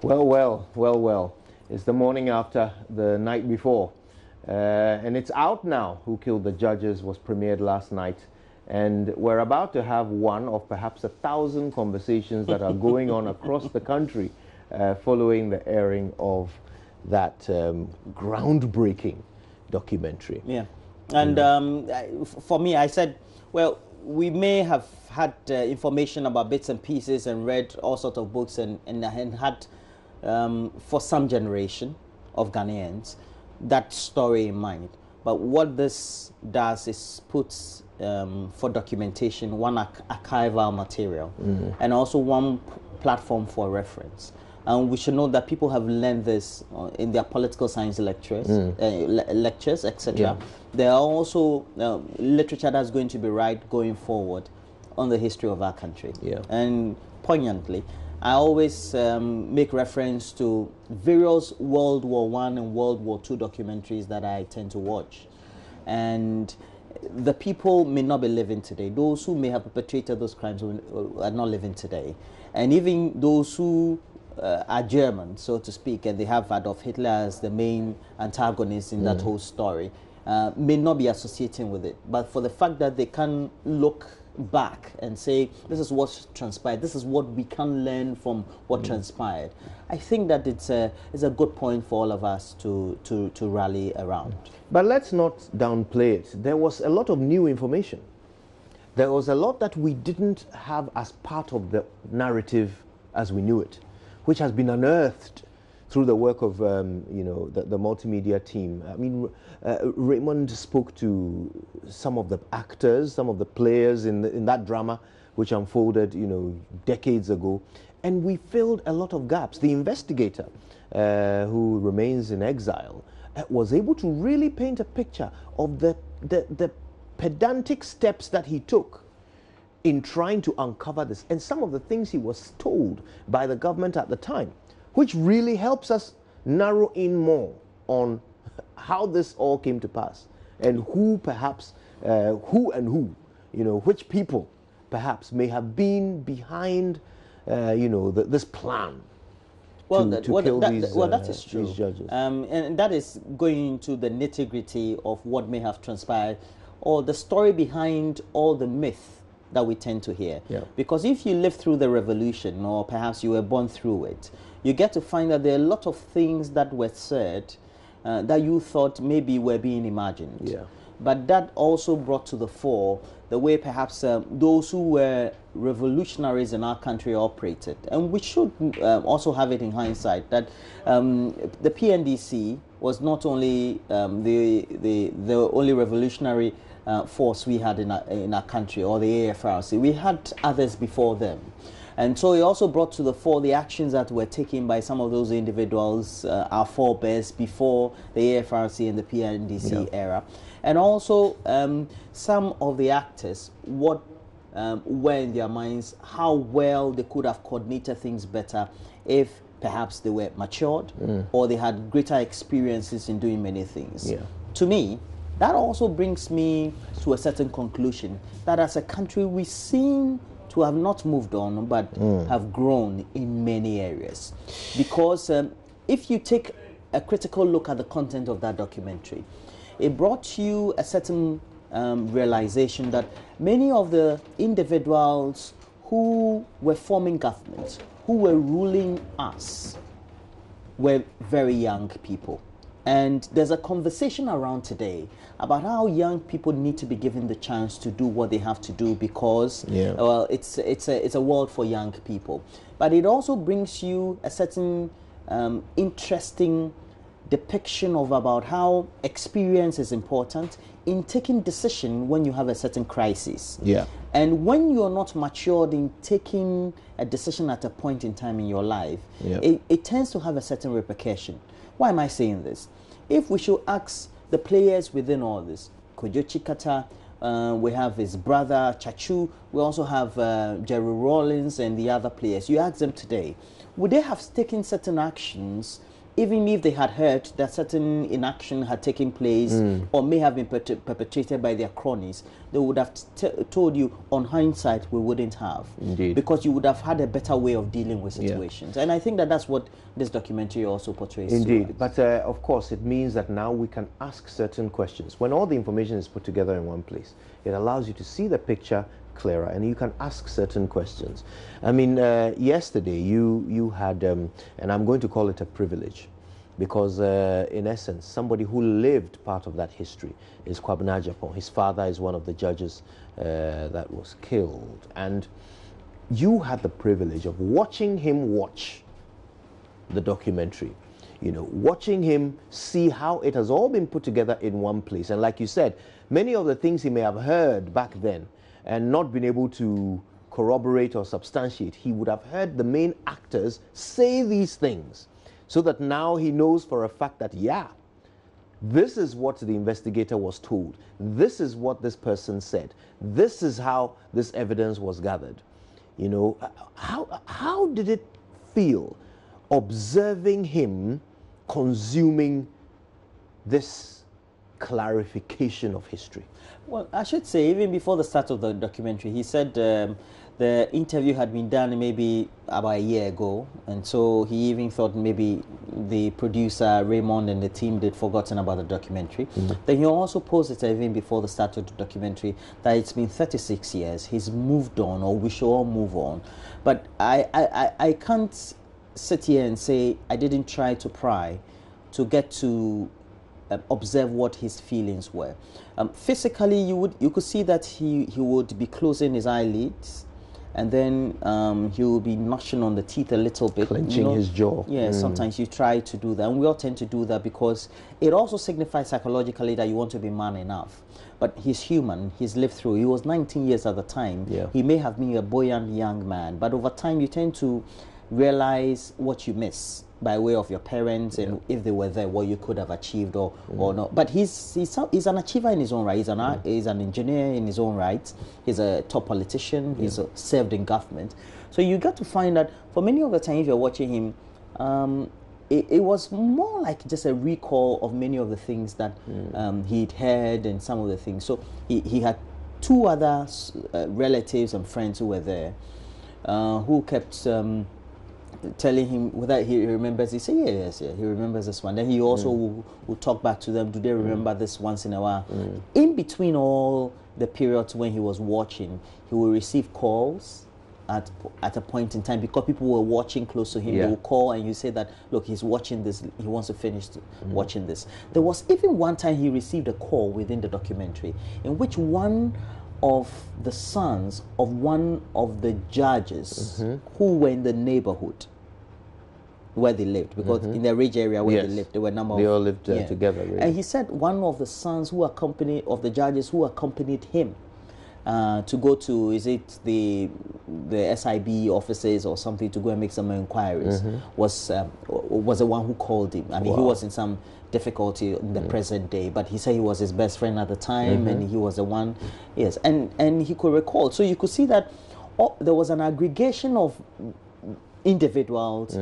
Well. It's the morning after the night before. And it's out now. Who Killed the Judges was premiered last night. And we're about to have one of perhaps 1,000 conversations that are going on across the country following the airing of that groundbreaking documentary. Yeah. And for me, I said, well, we may have had information about bits and pieces and read all sorts of books and had, for some generation of Ghanaians, that story in mind. But what this does is puts for documentation one archival material and also one platform for reference. And we should know that people have learned this in their political science lectures, etc. Yeah. There are also literature that's going to be going forward on the history of our country. Yeah. And poignantly, I always make reference to various World War I and World War II documentaries that I tend to watch. And the people may not be living today. Those who may have perpetrated those crimes are not living today. And even those who are German, so to speak, and they have Adolf Hitler as the main antagonist in that whole story, may not be associating with it. But for the fact that they can look back and say, this is what transpired, this is what we can learn from what transpired, I think that it's a good point for all of us to rally around. But let's not downplay it. There was a lot of new information. There was a lot that we didn't have as part of the narrative as we knew it, which has been unearthed through the work of the multimedia team. I mean, Raymond spoke to some of the actors, some of the players in that drama, which unfolded decades ago, and we filled a lot of gaps. The investigator, who remains in exile, was able to really paint a picture of the pedantic steps that he took in trying to uncover this, and some of the things he was told by the government at the time, which really helps us narrow in more on how this all came to pass, and who perhaps, which people perhaps may have been behind, this plan. That is true. These judges. And that is going into the nitty-gritty of what may have transpired, or the story behind all the myth that we tend to hear. Yeah. Because if you lived through the revolution, or perhaps you were born through it, you get to find that there are a lot of things that were said that you thought maybe were being imagined. Yeah. But that also brought to the fore the way perhaps those who were revolutionaries in our country operated. And we should also have it in hindsight that the PNDC was not only the only revolutionary force we had in our country, or the AFRC. We had others before them. And so it also brought to the fore the actions that were taken by some of those individuals, our forebears, before the AFRC and the PNDC era. And also some of the actors, what were in their minds, how well they could have coordinated things better if perhaps they were matured or they had greater experiences in doing many things. Yeah. To me, that also brings me to a certain conclusion that as a country we seem to have not moved on, but have grown in many areas. Because if you take a critical look at the content of that documentary, it brought you a certain realization that many of the individuals who were forming governments, who were ruling us, were very young people. And there's a conversation around today about how young people need to be given the chance to do what they have to do, because well, it's a world for young people. But it also brings you a certain interesting depiction of about how experience is important in taking decision when you have a certain crisis. Yeah. And when you're not matured in taking a decision at a point in time in your life, it tends to have a certain repercussion. Why am I saying this? If we should ask the players within all this, Kojo Chikata, we have his brother Chachu, we also have Jerry Rawlings and the other players. You ask them today, would they have taken certain actions even if they had heard that certain inaction had taken place or may have been perpetrated by their cronies, they would have told you, on hindsight, we wouldn't have. Indeed. Because you would have had a better way of dealing with situations. And I think that that's what this documentary also portrays. Indeed. But of course, it means that now we can ask certain questions. When all the information is put together in one place, it allows you to see the picture clearer, and you can ask certain questions. I mean, yesterday you had, and I'm going to call it a privilege, because in essence, somebody who lived part of that history is Kwabena Agyapong. His father is one of the judges that was killed, and you had the privilege of watching him watch the documentary. You know, watching him see how it has all been put together in one place. And like you said, many of the things he may have heard back then and not been able to corroborate or substantiate, he would have heard the main actors say these things, so that now he knows for a fact that, yeah, this is what the investigator was told. This is what this person said. This is how this evidence was gathered. You know, how did it feel observing him consuming this clarification of history? Well, I should say, even before the start of the documentary, he said the interview had been done maybe about a year ago, and so he even thought maybe the producer, Raymond, and the team did forgotten about the documentary. Then he also posted even before the start of the documentary that it's been 36 years, he's moved on, or we should all move on. But I can't sit here and say I didn't try to pry to get to observe what his feelings were. Physically, you could see that he would be closing his eyelids, and then he would be gnashing on the teeth a little bit, clenching his jaw. Yeah, sometimes you try to do that, and we all tend to do that because it also signifies psychologically that you want to be man enough. But he's human. He's lived through. He was 19 years at the time. Yeah. He may have been a buoyant young man, but over time you tend to realize what you miss by way of your parents, and if they were there, what you could have achieved or not. But he's an achiever in his own right. He's an engineer in his own right. He's a top politician. He's served in government. So you got to find that for many of the time, if you're watching him, it was more like just a recall of many of the things that he'd heard and some of the things. So he had two other relatives and friends who were there, who kept telling him whether he remembers. He said, yes, he remembers this one. Then he also will talk back to them. Do they remember this once in a while? In between all the periods when he was watching, he will receive calls at a point in time, because people were watching close to him. They will call and you say that, look, he's watching this, he wants to finish watching this. There was even one time he received a call within the documentary in which one of the sons of one of the judges who were in the neighborhood where they lived, because in the Ridge area where they lived, there were a number they all lived together, really. And he said one of the sons of the judges who accompanied him to go to, is it the SIB offices or something, to go and make some inquiries, was the one who called him. I mean, he was in some difficulty in the present day, but he said he was his best friend at the time, and he was the one, and he could recall. So you could see that there was an aggregation of individuals,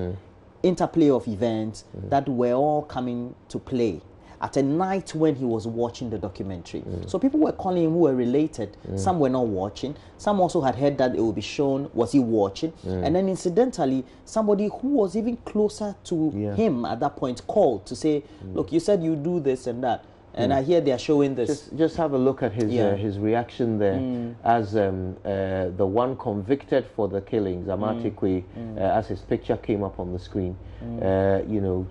interplay of events that were all coming to play at a night when he was watching the documentary. So people were calling him who were related. Some were not watching. Some also had heard that it would be shown. Was he watching? And then incidentally, somebody who was even closer to him at that point called to say, look, you said you do this and that. And I hear they are showing this. Just have a look at his reaction there as the one convicted for the killings, Amatekwe, as his picture came up on the screen. You know,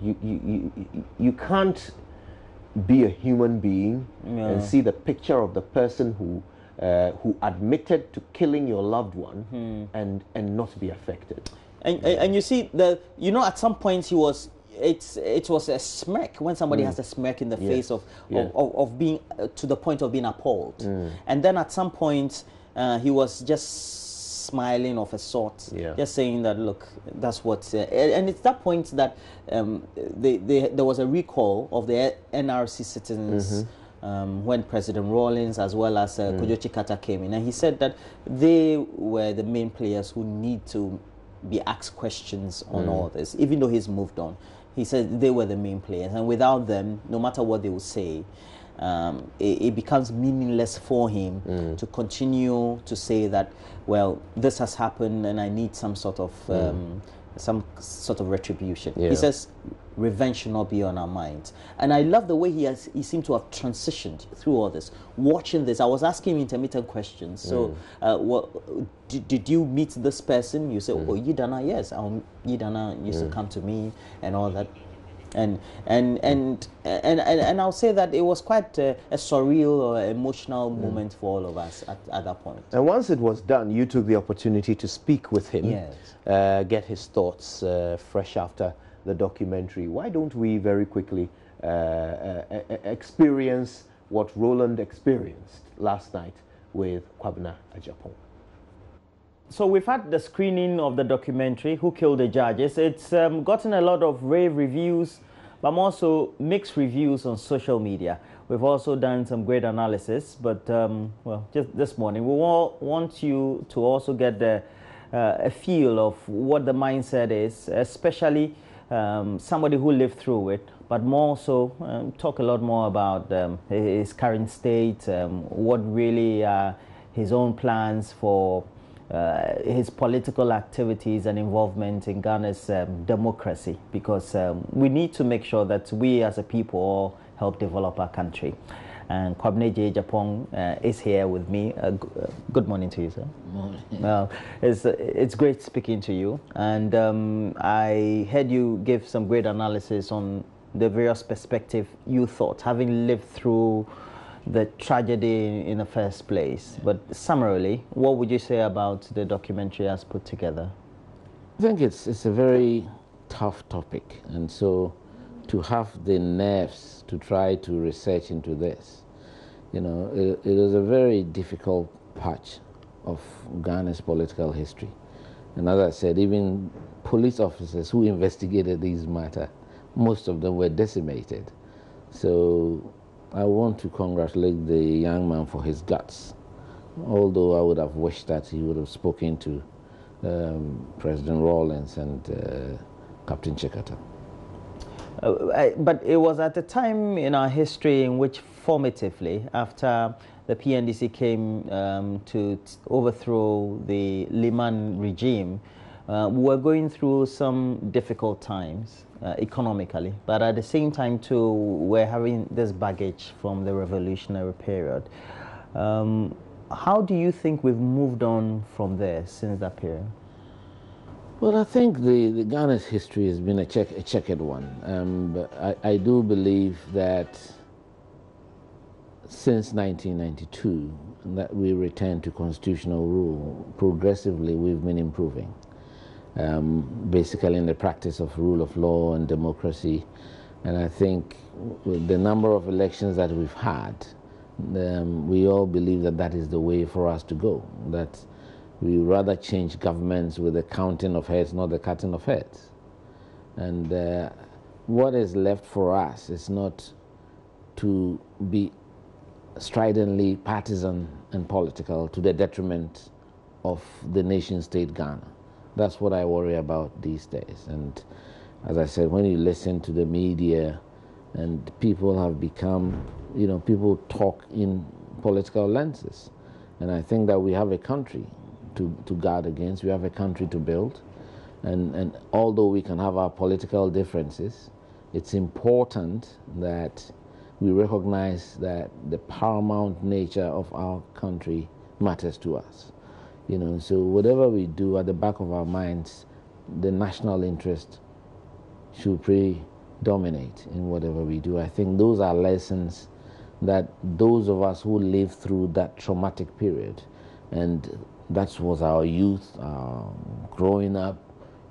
you can't be a human being and see the picture of the person who admitted to killing your loved one and not be affected. And you see, at some point he was. It was a smirk when somebody has a smirk in the face of being to the point of being appalled, and then at some point he was just smiling of a sort, just saying that, look, that's what, and it's that point that there was a recall of the NRC citizens when President Rawlings as well as Kojo Chikata came in, and he said that they were the main players who need to be asked questions on all this, even though he's moved on. he said they were the main players, and without them, no matter what they would say, it becomes meaningless for him to continue to say that, well, this has happened and I need some sort of retribution. Yeah. He says revenge should not be on our minds. And I love the way he seemed to have transitioned through all this. Watching this, I was asking him intermittent questions. So, did you meet this person? You say, oh, Yidana, yes. Yidana used to come to me and all that. And I'll say that it was quite a surreal or emotional moment for all of us at that point. And once it was done, you took the opportunity to speak with him, yes. Get his thoughts fresh after the documentary. Why don't we very quickly experience what Roland experienced last night with Kwabena Agyapong? So we've had the screening of the documentary, Who Killed the Judges. It's gotten a lot of rave reviews, but also mixed reviews on social media. We've also done some great analysis, but well, just this morning, we want you to also get a feel of what the mindset is, especially somebody who lived through it, but more so talk a lot more about his current state, what really are his own plans for his political activities and involvement in Ghana's democracy, because we need to make sure that we as a people all help develop our country. And Kwabena Agyapong is here with me. Good morning to you, sir. Morning. Well, it's great speaking to you. And I heard you give some great analysis on the various perspectives you thought, having lived through the tragedy in the first place. But summarily, what would you say about the documentary as put together? I think it's a very tough topic, and so to have the nerves to try to research into this, you know, it is a very difficult patch of Ghana's political history. And as I said, even police officers who investigated these matters, most of them were decimated. So I want to congratulate the young man for his guts, although I would have wished that he would have spoken to President Rawlings and Captain Chekata. But it was at a time in our history in which formatively, after the PNDC came to overthrow the Liman regime, we were going through some difficult times economically, but at the same time too, we're having this baggage from the revolutionary period. How do you think we've moved on from there since that period? Well, I think the Ghana's history has been a checkered one. But I do believe that since 1992, that we returned to constitutional rule, progressively we've been improving. Basically in the practice of rule of law and democracy. And I think with the number of elections that we've had, we all believe that that is the way for us to go, that we rather change governments with the counting of heads, not the cutting of heads. And what is left for us is not to be stridently partisan and political to the detriment of the nation state Ghana. That's what I worry about these days. And as I said, when you listen to the media and people have become, you know, people talk in political lenses. And I think that we have a country to guard against. We have a country to build. And although we can have our political differences, it's important that we recognize that the paramount nature of our country matters to us. You know, so whatever we do, at the back of our minds, the national interest should predominate in whatever we do. I think those are lessons that those of us who lived through that traumatic period, and that was our youth, growing up,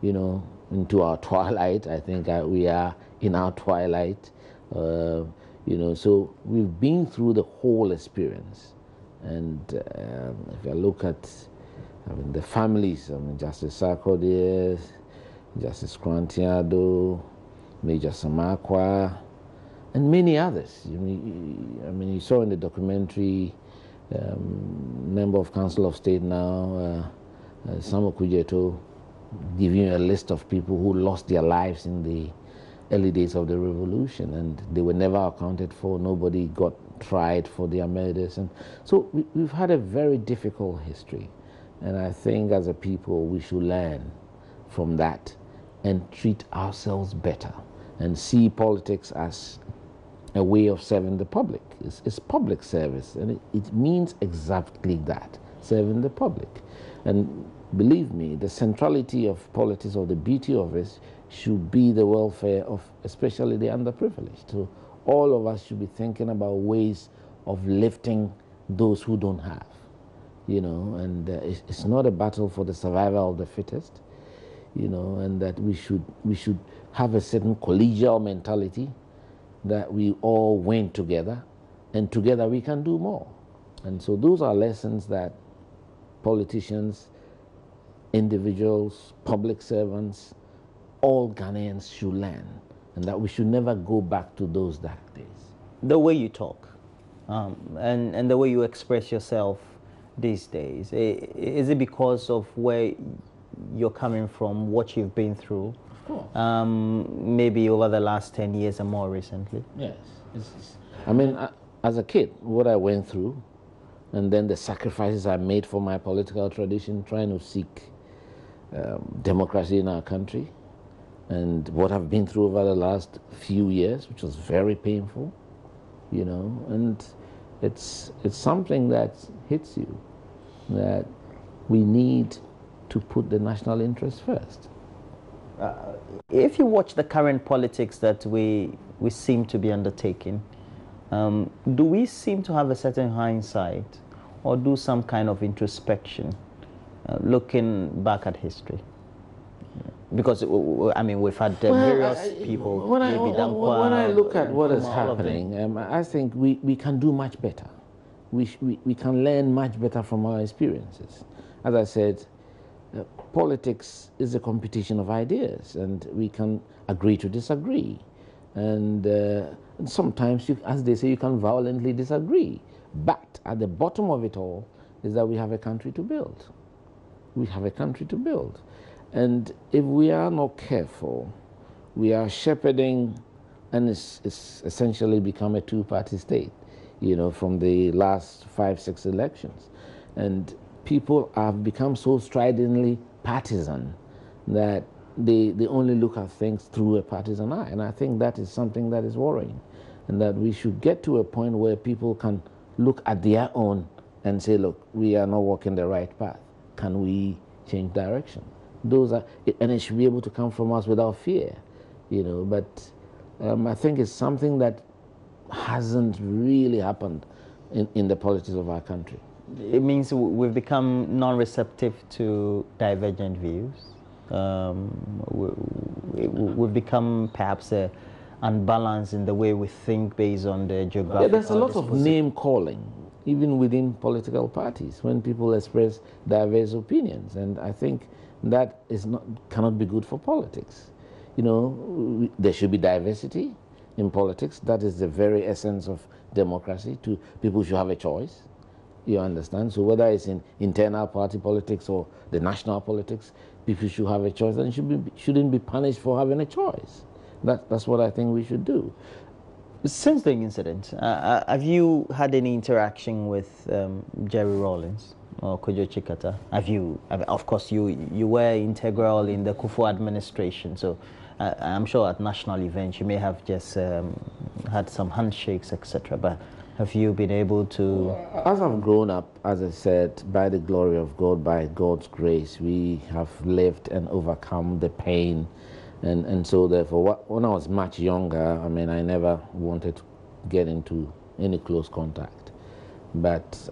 you know, into our twilight. I think we are in our twilight, you know, so we've been through the whole experience. And if I look at the families, Justice Sarkodie, Justice Krantiado, Major Samakwa, and many others. You saw in the documentary, member of Council of State now, Samuel Kujeto, giving you a list of people who lost their lives in the early days of the revolution, and they were never accounted for. Nobody got tried for their murders, and so we've had a very difficult history. And I think as a people we should learn from that and treat ourselves better and see politics as a way of serving the public. It's public service, and it means exactly that, serving the public. And believe me, the centrality of politics, or the beauty of it, should be the welfare of especially the underprivileged. So all of us should be thinking about ways of lifting those who don't have, you know, and it's not a battle for the survival of the fittest, you know, and that we should have a certain collegial mentality, that we all win together, and together we can do more. And so those are lessons that politicians, individuals, public servants, all Ghanaians should learn, and that we should never go back to those dark days. The way you talk and the way you express yourself these days, is it because of where you're coming from, what you've been through? Maybe over the last 10 years and more recently? Yes. I mean, as a kid, what I went through, and then the sacrifices I made for my political tradition, trying to seek democracy in our country, and what I've been through over the last few years, which was very painful, you know, and it's something that hits you, that we need to put the national interest first. If you watch the current politics that we seem to be undertaking, do we seem to have a certain hindsight or do some kind of introspection looking back at history? Because, I mean, we've had various people. When I look at what is happening, I think we can do much better. We can learn much better from our experiences. As I said, politics is a competition of ideas, and we can agree to disagree. And sometimes, as they say, you can violently disagree. But at the bottom of it all is that we have a country to build. We have a country to build. And if we are not careful, we are shepherding, and it's essentially become a two-party state, you know, from the last 5-6 elections. And people have become so stridently partisan that they only look at things through a partisan eye. And I think that is something that is worrying, and that we should get to a point where people can look at their own and say, look, we are not walking the right path. Can we change direction? And it should be able to come from us without fear, you know. But I think it's something that hasn't really happened in the politics of our country. It means we've become non-receptive to divergent views. We've become perhaps unbalanced in the way we think based on the geographical. Yeah, there's a lot of name calling, even within political parties, when people express diverse opinions, and I think that cannot be good for politics. You know, there should be diversity in politics. That is the very essence of democracy. People should have a choice. You understand? So whether it's in internal party politics or the national politics, people should have a choice, and shouldn't be punished for having a choice. That's what I think we should do. Since the incident, have you had any interaction with Jerry Rawlings or Kojo Chikata? Of course, you were integral in the Kufuor administration, so I'm sure at national events you may have just had some handshakes, etc. But have you been able to? As I've grown up, as I said, by the glory of God, by God's grace, we have lived and overcome the pain. And so therefore, when I was much younger, I mean, I never wanted to get into any close contact. But,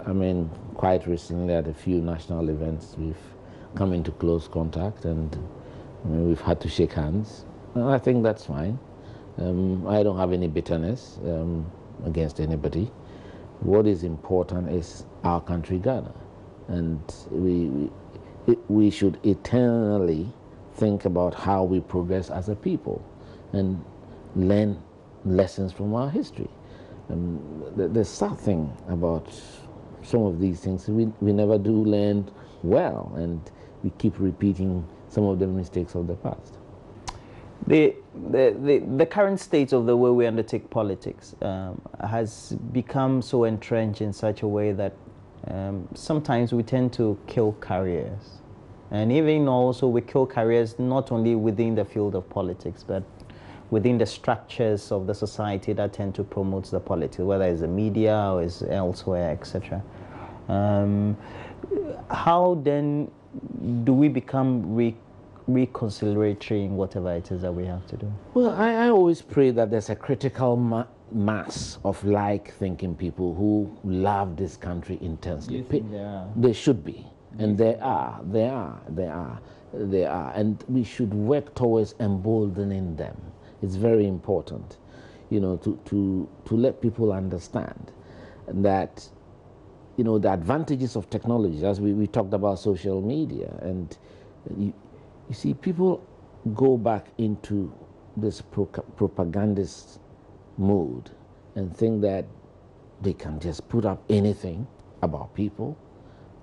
I mean, quite recently at a few national events, we've come into close contact, and I mean, we've had to shake hands. And I think that's fine. I don't have any bitterness against anybody. What is important is our country, Ghana. And we should eternally think about how we progress as a people and learn lessons from our history. The sad thing about some of these things, we never do learn well, and we keep repeating some of the mistakes of the past. The current state of the way we undertake politics has become so entrenched in such a way that sometimes we tend to kill careers. And even also we kill careers not only within the field of politics, but within the structures of the society that tend to promote the politics, whether it's the media or it's elsewhere, etc. How then do we become reconciliatory in whatever it is that we have to do? Well, I always pray that there's a critical mass of like-thinking people who love this country intensely. You think there are? There should be, and there are, and we should work towards emboldening them. It's very important, you know, to let people understand that, you know, the advantages of technology, as we talked about social media, and you see, people go back into this propagandist mode and think that they can just put up anything about people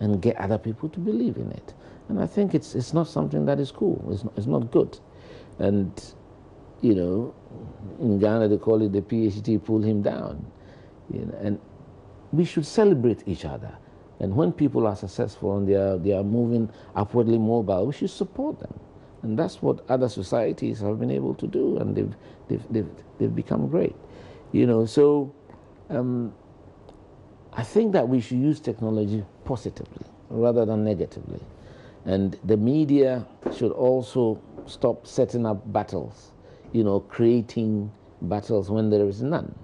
and get other people to believe in it. And I think it's not something that is cool. It's not good. And, you know, in Ghana they call it the PhD pull him down. You know, and we should celebrate each other. And when people are successful and they are moving upwardly mobile, we should support them. And that's what other societies have been able to do, and they've become great. You know, so I think that we should use technology positively rather than negatively. And the media should also stop setting up battles, you know, creating battles when there is none.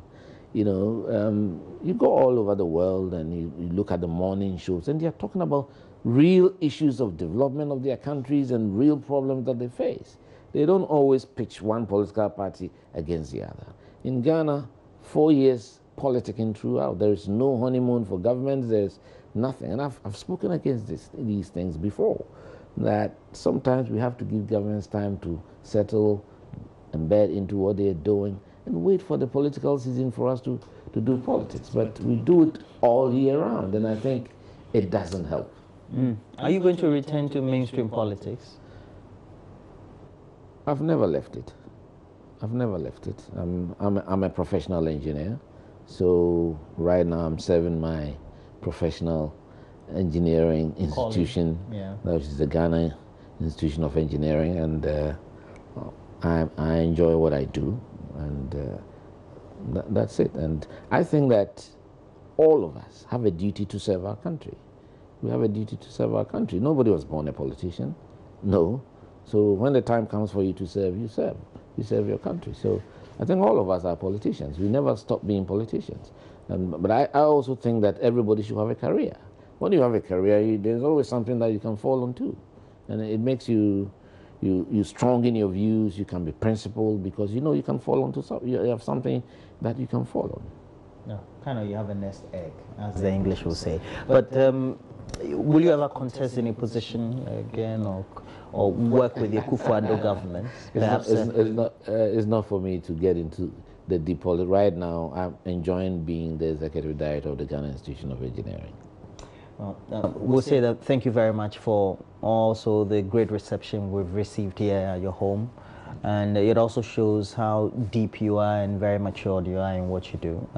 You know, you go all over the world and you look at the morning shows, and they're talking about real issues of development of their countries and real problems that they face. They don't always pitch one political party against the other. In Ghana, 4 years politicking throughout. There is no honeymoon for governments. There's nothing. And I've spoken against these things before, that sometimes we have to give governments time to settle, embed into what they're doing, and wait for the political season for us to do politics. But we do it all year round, and I think it doesn't help. Are you going to return to mainstream politics? I've never left it. I've never left it. I'm a professional engineer, so right now I'm serving my professional engineering institution, which is the Ghana Institution of Engineering, and I enjoy what I do, and that's it. And I think that all of us have a duty to serve our country. We have a duty to serve our country. Nobody was born a politician, no. So when the time comes for you to serve, you serve. You serve your country. So I think all of us are politicians. We never stop being politicians. But I also think that everybody should have a career. When you have a career, there's always something that you can fall on to. And it makes you strong in your views. You can be principled because you know you can fall onto something. You have something that you can fall on. Yeah, kind of you have a nest egg, as the English will say. But will you ever contest any position again, or work with the Akufo-Addo government? It's not for me to get into the deep politics. Right now, I'm enjoying being the executive director of the Ghana Institution of Engineering. Well, we'll say that thank you very much for also the great reception we've received here at your home. And it also shows how deep you are and very matured you are in what you do.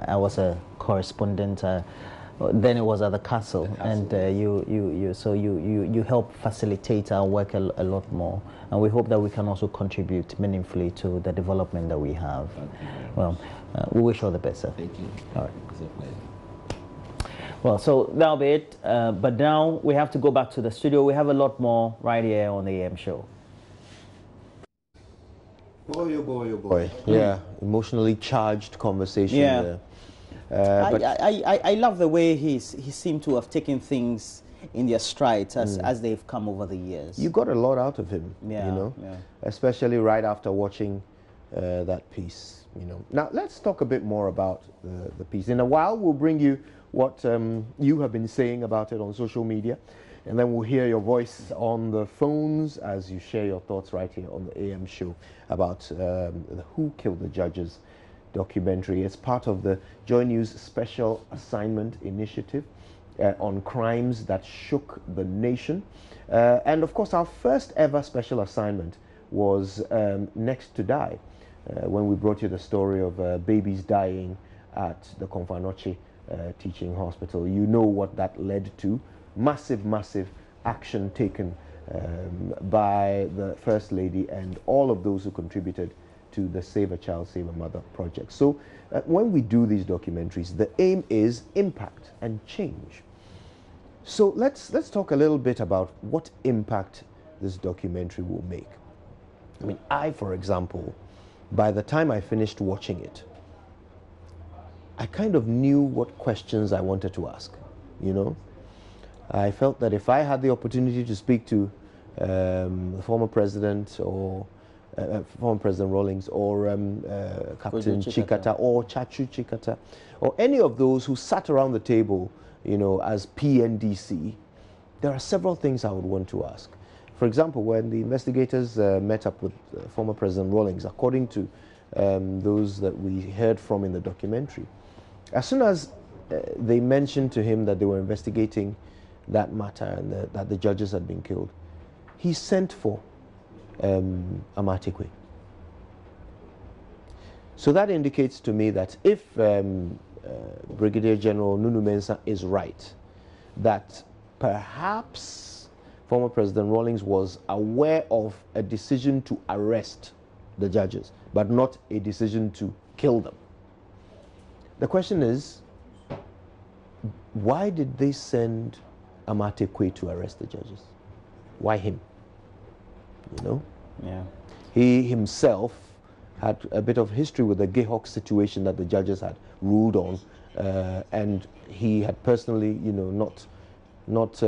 I was a correspondent. Then it was at the castle, and you help facilitate our work a lot more, and we hope that we can also contribute meaningfully to the development that we have. Well, we wish all the best, sir. Thank you. All right. It's a pleasure. Well, so that'll be it. But now we have to go back to the studio. We have a lot more right here on the AM show. Boy, oh boy, oh boy. Yeah, emotionally charged conversation. Yeah. But I love the way he seemed to have taken things in their strides as they've come over the years. You got a lot out of him, yeah, you know, yeah. Especially right after watching that piece, you know. Now, let's talk a bit more about the piece. In a while, we'll bring you what you have been saying about it on social media, and then we'll hear your voice on the phones as you share your thoughts right here on the AM show about the Who Killed the Judges documentary. It's part of the JoyNews Special Assignment initiative on crimes that shook the nation. And of course, our first ever special assignment was next to die. When we brought you the story of babies dying at the Konfanoche teaching hospital, you know what that led to. Massive, massive action taken by the First Lady and all of those who contributed to the Save a Child, Save a Mother project. So when we do these documentaries, the aim is impact and change. So let's talk a little bit about what impact this documentary will make. I mean, for example, by the time I finished watching it, I kind of knew what questions I wanted to ask, you know. I felt that if I had the opportunity to speak to the former president or former President Rawlings or Captain Chikata or Chachu Chikata or any of those who sat around the table, you know, as PNDC, there are several things I would want to ask. For example, when the investigators met up with former President Rawlings, according to those that we heard from in the documentary, as soon as they mentioned to him that they were investigating that matter and that the judges had been killed, he sent for Amatekwe. So that indicates to me that if Brigadier General Nunu Mensah is right, that perhaps former President Rawlings was aware of a decision to arrest the judges, but not a decision to kill them. The question is, why did they send Amatekwe to arrest the judges? Why him? You know? Yeah. He himself had a bit of history with the Gehok situation that the judges had ruled on, and he had personally, you know, not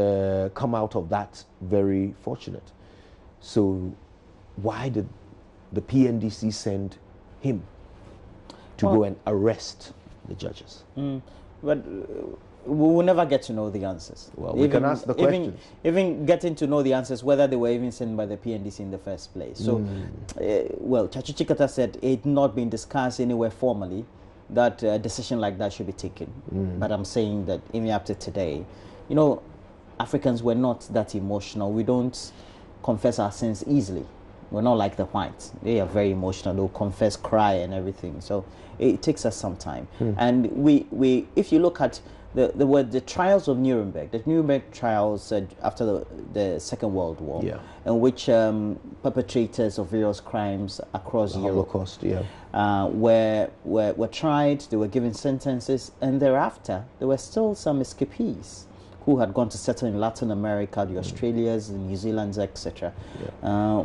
come out of that very fortunate. So why did the PNDC send him to go and arrest the judges? But we will never get to know the answers. Well, we can ask the questions. Even getting to know the answers, whether they were even sent by the PNDC in the first place. So, well, Chachu Chikata said it had not been discussed anywhere formally that a decision like that should be taken. But I'm saying that even up to today, you know, Africans were not that emotional. We don't confess our sins easily. We're not like the whites. They are very emotional. They'll confess, cry, and everything. So it takes us some time. And we, if you look at the trials of Nuremberg, the Nuremberg trials after the Second World War, in which perpetrators of various crimes across the Europe, Holocaust, were tried. They were given sentences, and thereafter there were still some escapees who had gone to settle in Latin America, the Australias, the New Zealands, etc.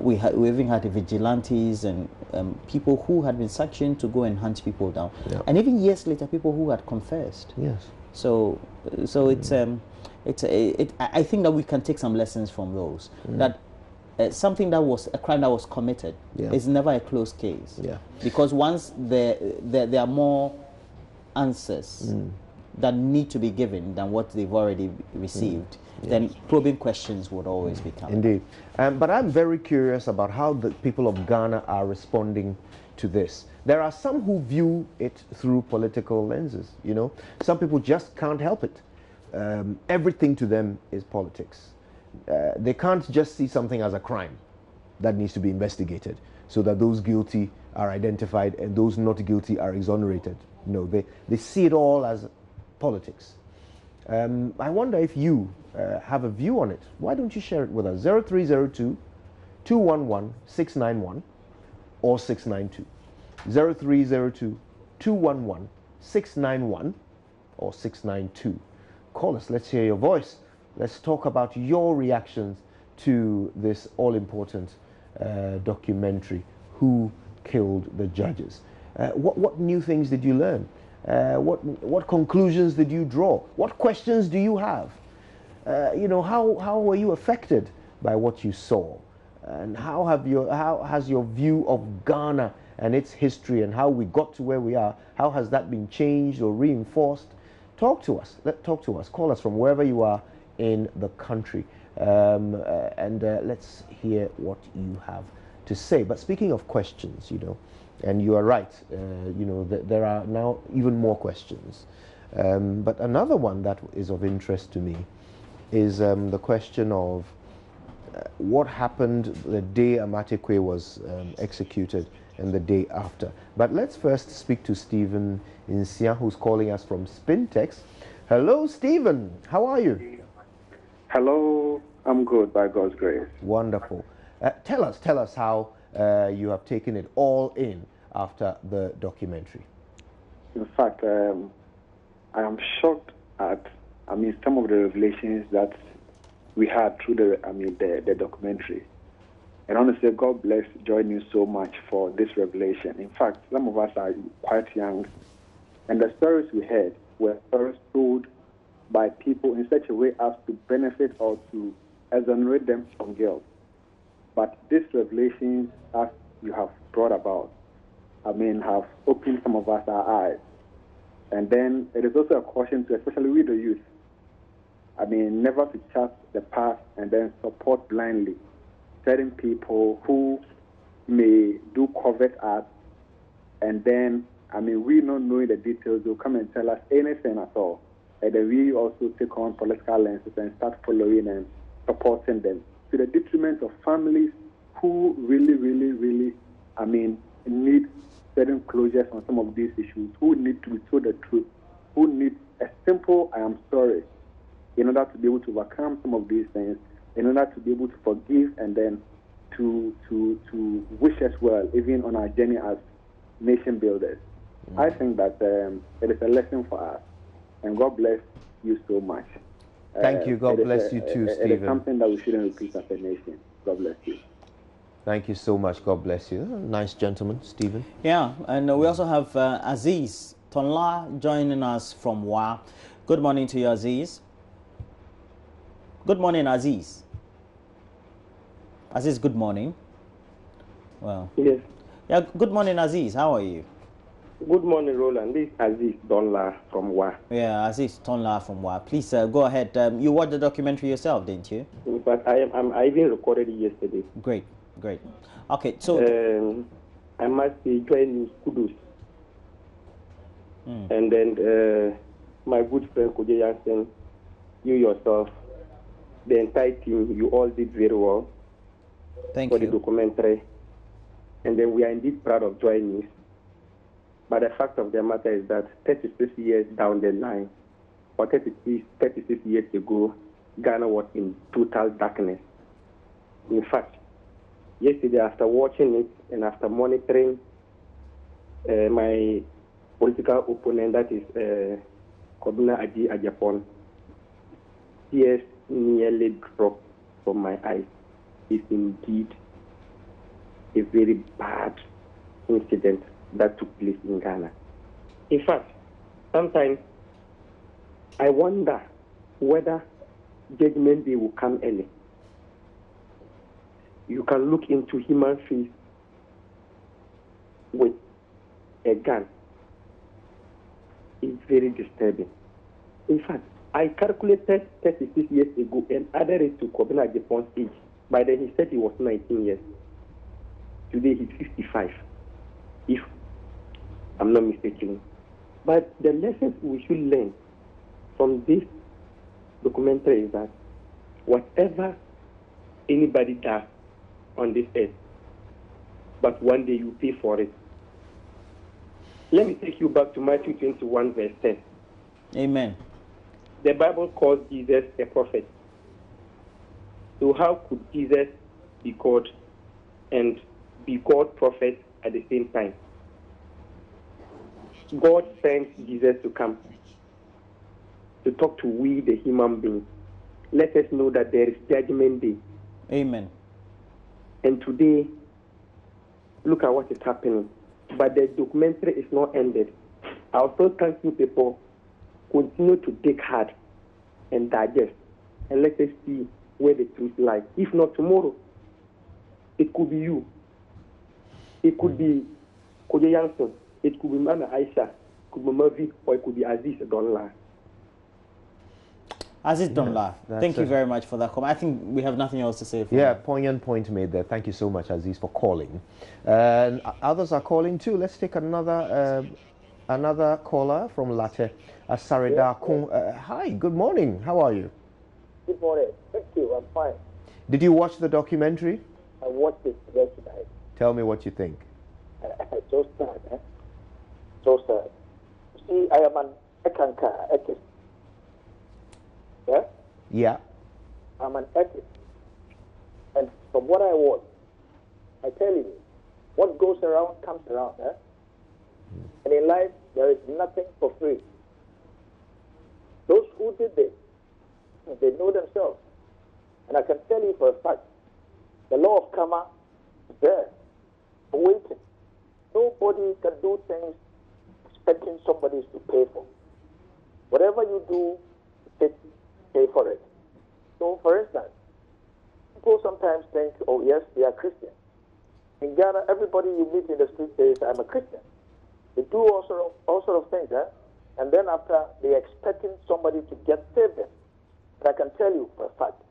We even had the vigilantes and people who had been sanctioned to go and hunt people down. And even years later, people who had confessed. Yes. So I think that we can take some lessons from those. That something that was a crime that was committed is never a closed case. Because once there are more answers that need to be given than what they've already received, then probing questions would always become. Indeed. But I'm very curious about how the people of Ghana are responding to this. There are some who view it through political lenses, you know. Some people just can't help it. Everything to them is politics. They can't just see something as a crime that needs to be investigated so that those guilty are identified and those not guilty are exonerated. No, they see it all as politics. I wonder if you have a view on it. Why don't you share it with us? 0302 211 691 or 692. 0302 211 691 or 692. Call us. Let's hear your voice. Let's talk about your reactions to this all-important documentary, Who Killed the Judges? What new things did you learn? What conclusions did you draw? What questions do you have? You know, how were you affected by what you saw? And how has your view of Ghana and its history and how we got to where we are, how has that been changed or reinforced? Talk to us. Talk to us. Call us from wherever you are in the country, and let's hear what you have to say. But speaking of questions, you know, and you are right, you know, there are now even more questions. But another one that is of interest to me is the question of what happened the day Amatekwe was executed and the day after. But let's first speak to Stephen Insia, who's calling us from Spintex. Hello, Stephen. How are you? Hello. I'm good, by God's grace. Wonderful. Tell us how you have taken it all in after the documentary. In fact, I am shocked at, some of the revelations that we had through the documentary. And honestly, God bless JoyNews so much for this revelation. In fact, some of us are quite young, and the stories we heard were first told by people in such a way as to benefit or to exonerate them from guilt. But these revelations, as you have brought about, have opened some of us our eyes. And then it is also a caution to, especially with the youth, never to trust the past and then support blindly certain people who may do covert acts, and then, we not knowing the details, they'll come and tell us anything at all. And then we also take on political lenses and start following and supporting them to the detriment of families who really, really, really, need certain closures on some of these issues, who need to be told the truth, who need a simple "I am sorry" in order to be able to overcome some of these things, in order to be able to forgive and then to wish us well, even on our journey as nation builders. I think that it is a lesson for us, and God bless you so much. Thank you. God bless you too, Stephen. It is something that we shouldn't repeat as a nation. God bless you. Thank you so much. God bless you. Nice gentleman, Stephen. Yeah, and we also have Aziz Tonla joining us from Wa. Good morning to you, Aziz. Good morning, Aziz. Aziz, good morning. Well. Yes. Yeah, good morning, Aziz. How are you? Good morning, Roland. This is Aziz Donla from Wa. Yeah, Aziz Tonla from Wa. Please go ahead. You watched the documentary yourself, didn't you? In fact, I even recorded it yesterday. Great. Okay, so I must say, JoyNews kudos. And then my good friend Koje Jansen, you yourself, the entire team, you all did very well. Thank for you. the documentary. And then we are indeed proud of JoyNews. But the fact of the matter is that 36 years down the line, or 36 years ago, Ghana was in total darkness. In fact, yesterday after watching it and after monitoring my political opponent, that is Kobina Aji Ajapon, tears nearly dropped from my eyes. It's indeed a very bad incident that took place in Ghana. In fact, sometimes I wonder whether Judgment Day will come early. You can look into human face with a gun. It's very disturbing. In fact, I calculated 36 years ago and added it to Kobina Ajepon's age. By then he said he was 19 years. Today he's 55, if I'm not mistaken. But the lessons we should learn from this documentary is that whatever anybody does on this earth, but one day you pay for it. Let me take you back to Matthew 21, verse 10. Amen. The Bible calls Jesus a prophet. So how could Jesus be God and be God prophet at the same time? God sent Jesus to come to talk to we, the human beings. Let us know that there is judgment day. Amen. And today, look at what is happening. But the documentary is not ended. I also thank you people. Continue to dig hard and digest. And let us see where the truth lies. If not tomorrow, it could be you. It could be Koje Jansen. It could be Mama Aisha. It could be Mervi, or it could be Aziz Donla. Aziz Donla, thank you very much for that comment. I think we have nothing else to say. Poignant point made there. Thank you so much, Aziz, for calling. And others are calling too. Let's take another caller from Latte, Asareda. Hi, good morning. How are you? Good morning. Thank you. I'm fine. Did you watch the documentary? I watched it yesterday. Tell me what you think. So sad, eh? So sad. See, I am an atheist. Yeah? Yeah. I'm an atheist. And from what I watch, I tell you, what goes around comes around. Eh? And in life, there is nothing for free. Those who did this, they know themselves. And I can tell you for a fact, the law of karma is there, waiting. Nobody can do things expecting somebody to pay for. Whatever you do, pay for it. So, for instance, people sometimes think, oh yes, they are Christian. In Ghana, everybody you meet in the street says, I'm a Christian. They do all sort of things, eh? And then after, they're expecting somebody to save them. But I can tell you for a fact,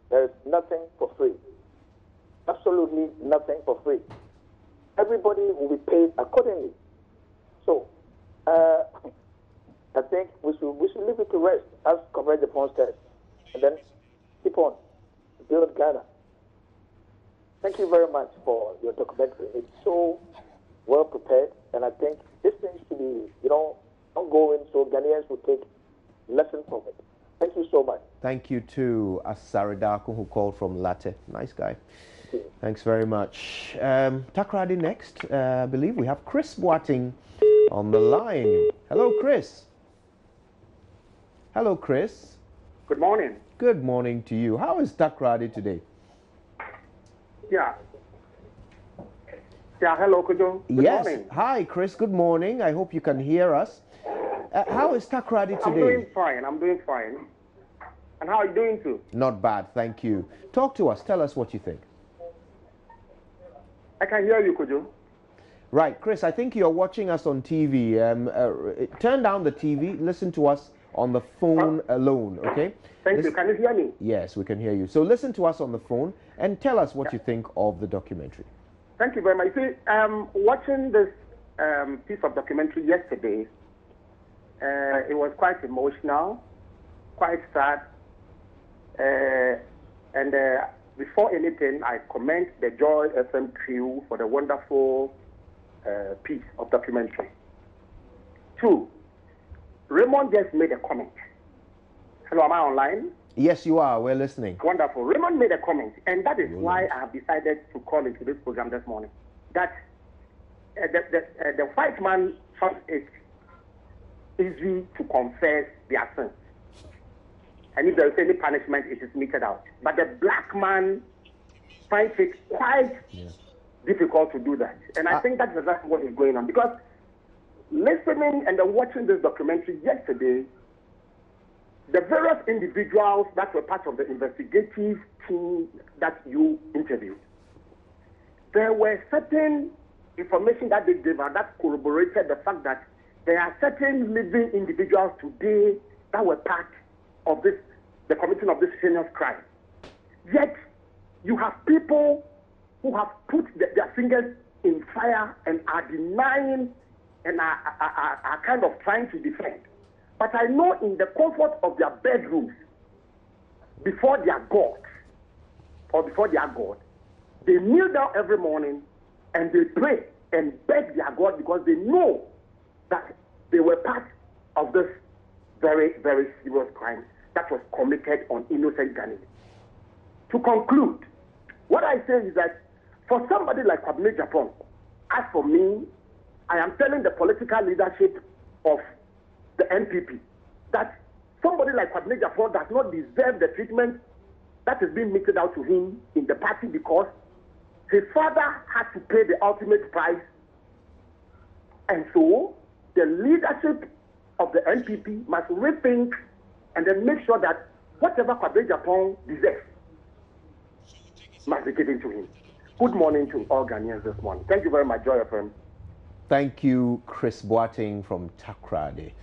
there is nothing for free. Absolutely nothing for free. Everybody will be paid accordingly. So, I think we should leave it to rest, as Comrade Japan said, and then keep on to build Ghana. Thank you very much for your documentary. It's so well prepared, and I think this thing should be, ongoing, so Ghanaians will take lessons from it. Thank you so much. Thank you to Asaridako, who called from Latte. Nice guy. Thanks very much. Takrady next. I believe we have Chris Boating on the line. Hello, Chris. Hello, Chris. Good morning. Good morning to you. How is Takrady today? Yeah. Yeah, hello, Kujo. Good morning. Hi, Chris. Good morning. I hope you can hear us. How is Takrady today? I'm doing fine. And how are you doing too? Not bad, thank you. Talk to us. Tell us what you think. I can hear you, Kujo. Right, Chris, I think you're watching us on TV. Turn down the TV. Listen to us on the phone alone, okay? Thank you. Can you hear me? Yes, we can hear you. So listen to us on the phone and tell us what you think of the documentary. Thank you very much. See, watching this piece of documentary yesterday, it was quite emotional, quite sad. And before anything, I commend the Joy FM crew for the wonderful piece of documentary. 2, Raymond just made a comment. Hello, am I online? Yes, you are. We're listening. Wonderful. Raymond made a comment, and that is why I have decided to call into this program this morning. That the white man finds it easy to confess their sins. And if there is any punishment, it is meted out. But the black man finds it quite difficult to do that. And I think that's exactly what is going on. Because listening and then watching this documentary yesterday, the various individuals that were part of the investigative team that you interviewed, there were certain information that they gave out that corroborated the fact that there are certain living individuals today that were part of the committing of this heinous crime. Yet, you have people who have put their fingers in fire and are denying and are kind of trying to defend. But I know in the comfort of their bedrooms, before their God, they kneel down every morning and they pray and beg their God because they know that they were part of this very, very serious crime that was committed on innocent Ghanaians. To conclude, what I say is that for somebody like Kwabena Japan, as for me, I am telling the political leadership of the NPP that somebody like Kwabena Japan does not deserve the treatment that is being meted out to him in the party because his father had to pay the ultimate price. And so the leadership of the NPP must rethink and then make sure that whatever Kwabena Japan deserves must be given to him. Good morning to all Ghanaians this morning. Thank you very much, Joy FM. Thank you, Chris Boating from Takrady.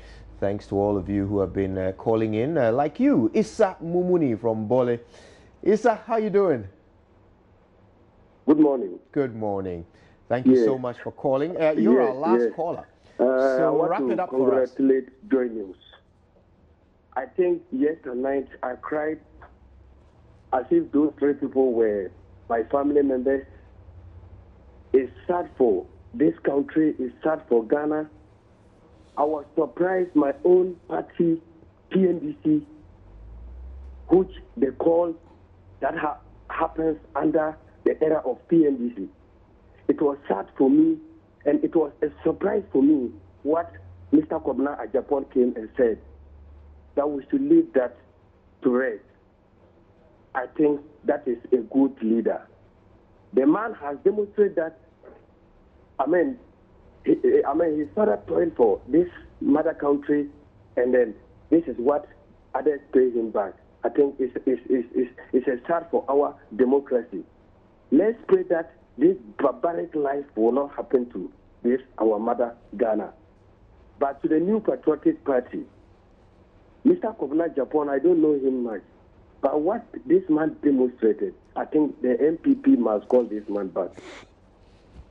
Thanks to all of you who have been calling in, like you, Issa Mumuni from Bole. Issa, how you doing? Good morning. Good morning. Thank you so much for calling. You're our last caller. So wrap it up for us. Congratulate JoyNews. I think yesterday night I cried as if those 3 people were my family members. It's sad for this country. It's sad for Ghana. I was surprised my own party, PNDC, which they call that happens under the era of PNDC. It was sad for me, and it was a surprise for me what Mr. Kwabena Agyapong came and said, that we should leave that to rest. I think that is a good leader. The man has demonstrated that, his father toiled for this mother country, and then this is what others pay him back. I think it's a start for our democracy. Let's pray that this barbaric life will not happen to this, our mother, Ghana. But to the New Patriotic Party, Mr. Kwabena Agyapong, I don't know him much. But what this man demonstrated, I think the MPP must call this man back.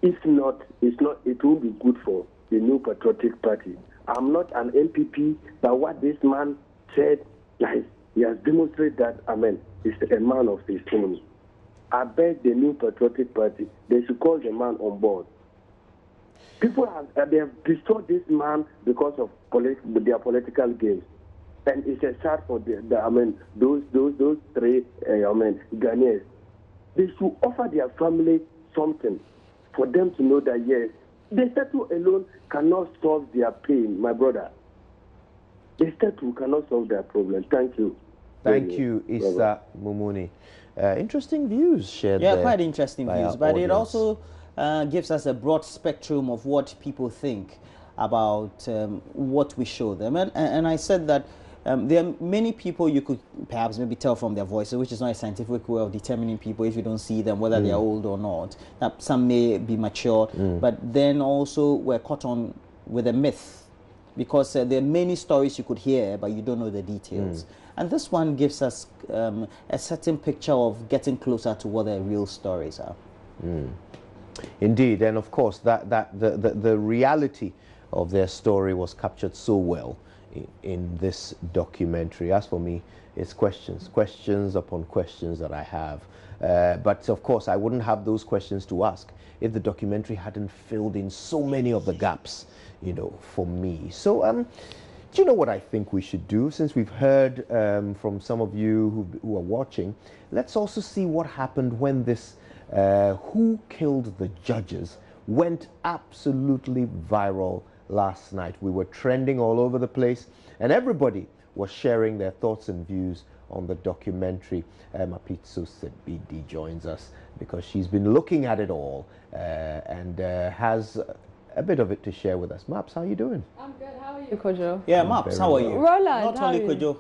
If not, it will be good for the New Patriotic Party. I'm not an MPP, but what this man said, like, he has demonstrated that, he's a man of his own. I beg the New Patriotic Party, they should call the man on board. People have destroyed this man because of their political games. And it's a sad for those 3 Ghanaians. They should offer their family something for them to know that, yes, the statue alone cannot solve their pain, my brother. The statue cannot solve their problem. Thank you. Thank you, Issa Mumuni. Interesting views shared there. Yeah, quite interesting views. But audience. It also gives us a broad spectrum of what people think about what we show them. And I said that there are many people you could perhaps maybe tell from their voices, which is not a scientific way of determining people if you don't see them, whether they are old or not. That some may be mature, but then also we're caught on with a myth, because there are many stories you could hear, but you don't know the details. And this one gives us a certain picture of getting closer to what the real stories are. Indeed, and of course the reality of their story was captured so well in this documentary. As for me, it's questions upon questions that I have. But of course, I wouldn't have those questions to ask if the documentary hadn't filled in so many of the gaps, for me. So, do you know what I think we should do? Since we've heard from some of you who are watching, let's also see what happened when this Who Killed the Judges went absolutely viral last night. We were trending all over the place, and everybody was sharing their thoughts and views on the documentary. Mapitso Sebidi joins us because she's been looking at it all and has a bit of it to share with us. Maps, how are you doing? I'm good. How are you, Kojo? Yeah, Maps, how are you? Roland, not only Kojo.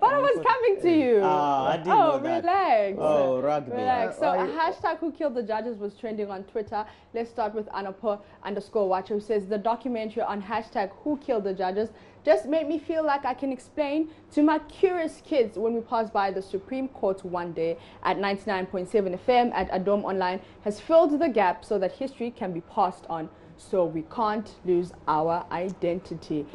But I was coming to you. I didn't know that. Relax. Oh, rugby. Relax. So hashtag Who Killed the Judges was trending on Twitter. Let's start with Anapo_Watcher, who says the documentary on hashtag Who Killed the Judges just made me feel like I can explain to my curious kids when we pass by the Supreme Court one day at 99.7 FM at Adom Online has filled the gap so that history can be passed on, so we can't lose our identity.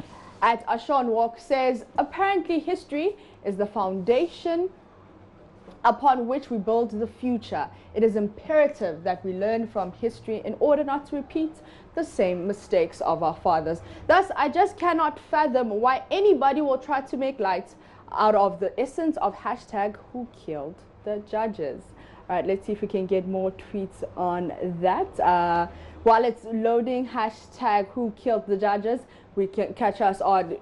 At Ashon Walk says, apparently history is the foundation upon which we build the future. It is imperative that we learn from history in order not to repeat the same mistakes of our fathers. Thus, I just cannot fathom why anybody will try to make light out of the essence of hashtag Who Killed the Judges. All right, let's see if we can get more tweets on that. While it's loading hashtag Who Killed the Judges, we can catch us on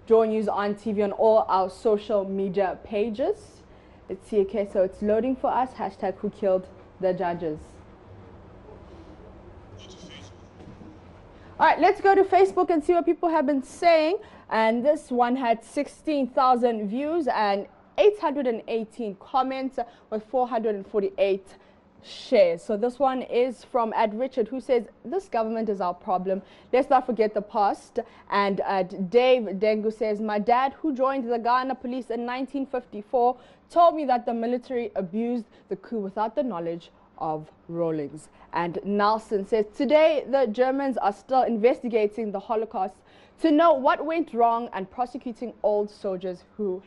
JoyNews on TV on all our social media pages. Let's see, okay, so it's loading for us, hashtag Who Killed the Judges. All right, let's go to Facebook and see what people have been saying. And this one had 16,000 views and 818 comments with 448 shares. So this one is from Richard, who says, this government is our problem. Let's not forget the past. And Dave Dengu says, my dad, who joined the Ghana police in 1954, told me that the military abused the coup without the knowledge of Rawlings. And Nelson says, today the Germans are still investigating the Holocaust to know what went wrong and prosecuting old soldiers who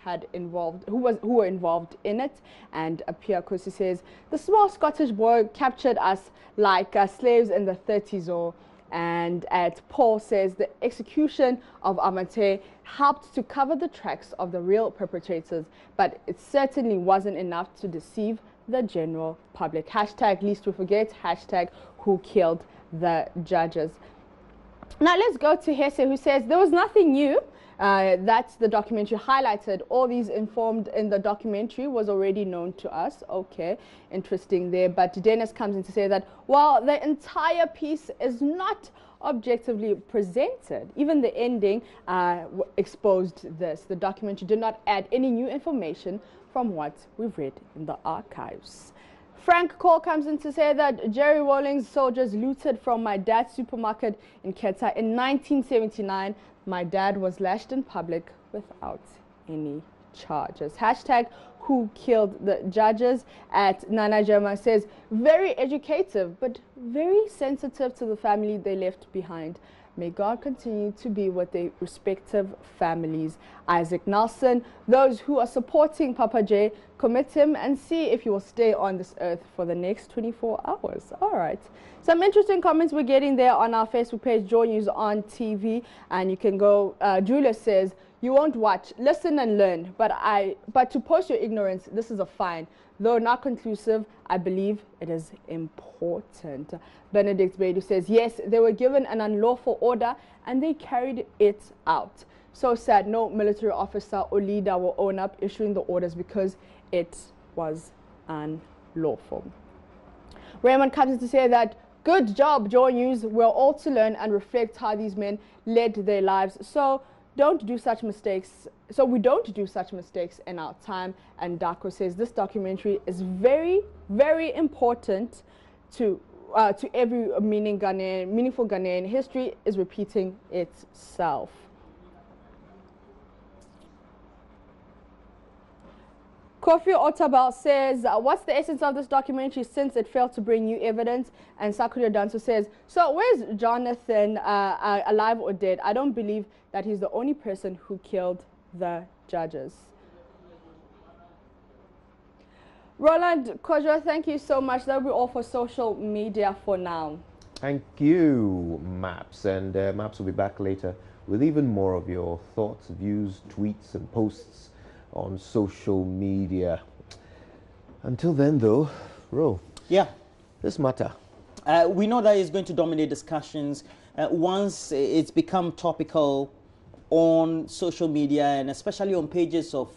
were involved in it. And Pia Kosi says, the small Scottish boy captured us like slaves in the 30s. And Paul says the execution of Amate helped to cover the tracks of the real perpetrators, but it certainly wasn't enough to deceive the general public. Hashtag least we forget, hashtag who killed the judges. Now let's go to Hesse, who says there was nothing new. That's the documentary highlighted. All these informed in the documentary was already known to us. Okay, interesting there. But Dennis comes in to say that while the entire piece is not objectively presented, even the ending exposed this. The documentary did not add any new information from what we've read in the archives. Frank Cole comes in to say that Jerry Rawlings' soldiers looted from my dad's supermarket in Keta in 1979. My dad was lashed in public without any charges. Hashtag who killed the judges. At Nana Germa says, very educative, but very sensitive to the family they left behind. May God continue to be with their respective families. Isaac Nelson, those who are supporting Papa J, commit him and see if he will stay on this earth for the next 24 hours. All right. Some interesting comments we're getting there on our Facebook page, Joy News on TV. And you can go, Julia says, you won't watch, listen and learn. But to post your ignorance, this is a fine. Though not conclusive, I believe it is important. Benedict Bedu says, yes, they were given an unlawful order and they carried it out. So sad, no military officer or leader will own up issuing the orders because it was unlawful. Raymond comes in to say that, good job, Joy News. We're all to learn and reflect how these men led their lives. So we don't do such mistakes in our time. And Dako says this documentary is very, very important to every meaningful Ghanaian. History is repeating itself. Kofi Otabal says, what's the essence of this documentary since it failed to bring new evidence? And Sakura Danso says, so where's Jonathan, alive or dead? I don't believe that he's the only person who killed the judges. Roland Kojo, thank you so much. That'll be all for social media for now. Thank you, Maps. And Maps will be back later with even more of your thoughts, views, tweets, and posts on social media. Until then, though, Ro. Yeah. This matter. We know that it's going to dominate discussions once it's become topical on social media and especially on pages of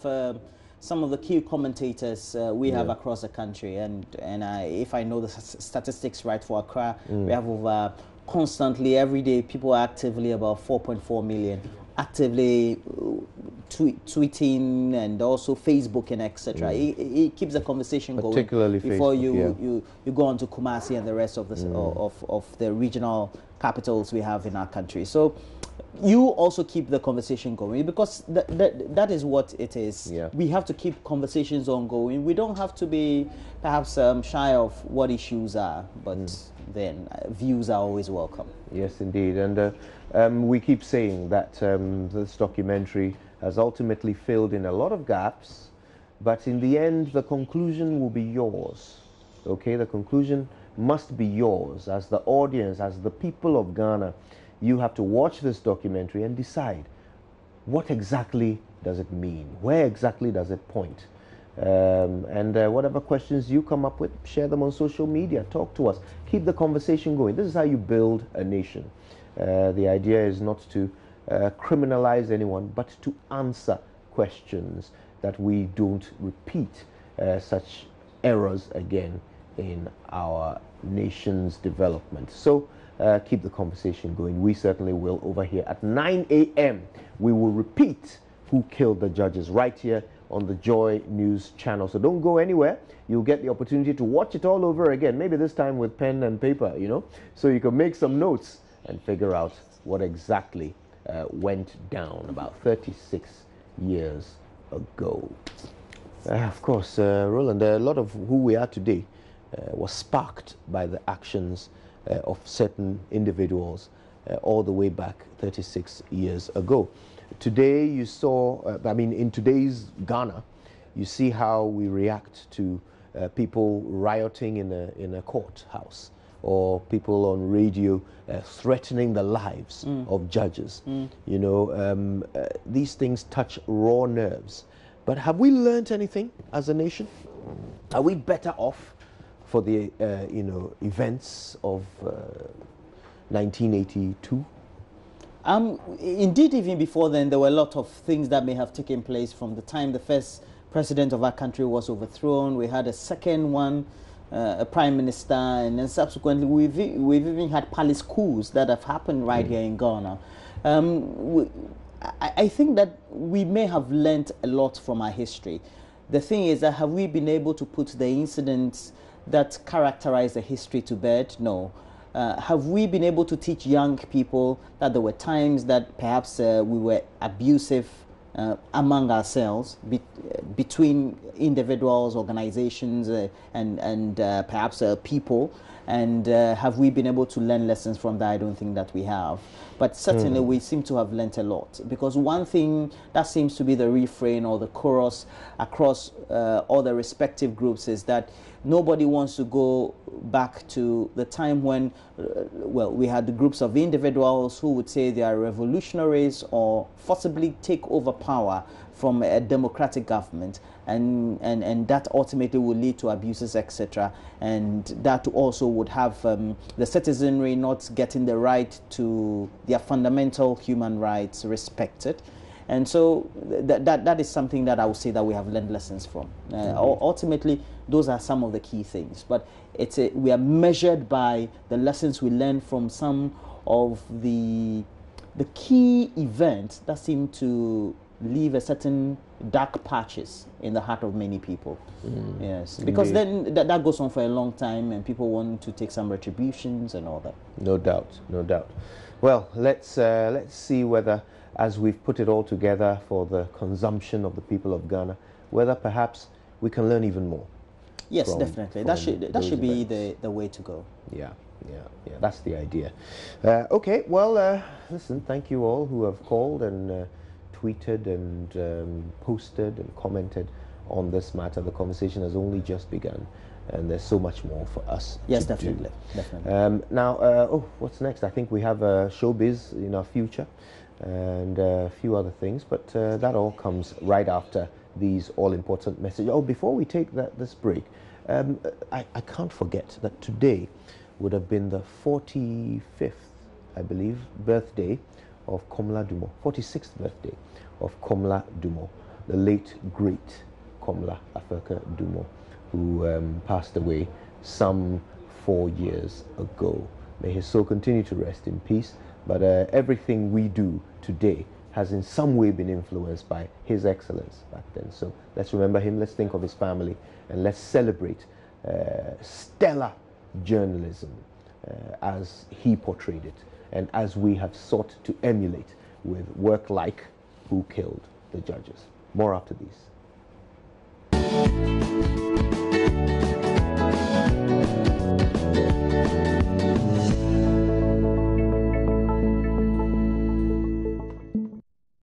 some of the key commentators we have across the country. And if I know the statistics right for Accra, we have over constantly, every day, people are actively about 4.4 million actively tweeting and also Facebook and etc. It keeps the conversation going. Particularly before you go on to Kumasi and the rest of the of the regional capitals we have in our country. So you also keep the conversation going because that is what it is. Yeah. We have to keep conversations ongoing. We don't have to be perhaps shy of what issues are, but then views are always welcome. Yes, indeed. And we keep saying that this documentary has ultimately filled in a lot of gaps, but in the end, the conclusion will be yours. Okay, the conclusion must be yours as the audience, as the people of Ghana. You have to watch this documentary and decide what exactly does it mean? Where exactly does it point? And whatever questions you come up with, share them on social media. Talk to us. Keep the conversation going. This is how you build a nation. The idea is not to criminalize anyone, but to answer questions that we don't repeat such errors again in our nation's development. So keep the conversation going. We certainly will over here at 9 a.m. We will repeat who killed the judges right here on the Joy News channel. So don't go anywhere. You'll get the opportunity to watch it all over again, maybe this time with pen and paper, you know, so you can make some notes and figure out what exactly went down about 36 years ago. Of course, Roland, a lot of who we are today was sparked by the actions of certain individuals all the way back 36 years ago. Today you saw, in today's Ghana, you see how we react to people rioting in a courthouse, or people on radio threatening the lives of judges. You know, these things touch raw nerves. But have we learned anything as a nation? Are we better off for the events of 1982? Indeed, even before then, there were a lot of things that may have taken place from the time the first president of our country was overthrown. We had a second one, a prime minister, and then subsequently we've even had palace coups that have happened right here in Ghana. I think that we may have learnt a lot from our history. The thing is that have we been able to put the incidents that characterize the history to bed? No. Have we been able to teach young people that there were times that perhaps we were abusive among ourselves, between individuals, organizations, and perhaps people? And have we been able to learn lessons from that? I don't think that we have. But certainly we seem to have learnt a lot. Because one thing that seems to be the refrain or the chorus across all the respective groups is that nobody wants to go back to the time when, we had the groups of individuals who would say they are revolutionaries or forcibly take over power from a democratic government, and that ultimately will lead to abuses, etc. And that also would have the citizenry not getting the right to their fundamental human rights respected. And so that is something that I would say that we have learned lessons from. Ultimately, those are some of the key things. But we are measured by the lessons we learned from some of the key events that seem to leave a certain dark patches in the heart of many people. Yes, because then that goes on for a long time, and people want to take some retributions and all that. No doubt, no doubt. Well, let's see whether, as we've put it all together for the consumption of the people of Ghana, whether perhaps we can learn even more. Yes, definitely. That should be the way to go. Yeah, that's the idea. Okay, well, listen, thank you all who have called and tweeted and posted and commented on this matter. The conversation has only just begun, and there's so much more for us to definitely, do. Definitely. Now, what's next? I think we have showbiz in our future and a few other things, but that all comes right after these all-important messages. Oh, before we take this break, I can't forget that today would have been the 45th, I believe, birthday of Komla Dumo, 46th birthday of Komla Dumo, the late, great Komla Afeka Dumo, who passed away some 4 years ago. May his soul continue to rest in peace, but everything we do today has in some way been influenced by his excellence back then. So let's remember him, let's think of his family, and let's celebrate stellar journalism as he portrayed it, and as we have sought to emulate with work like Who Killed the Judges. More after these.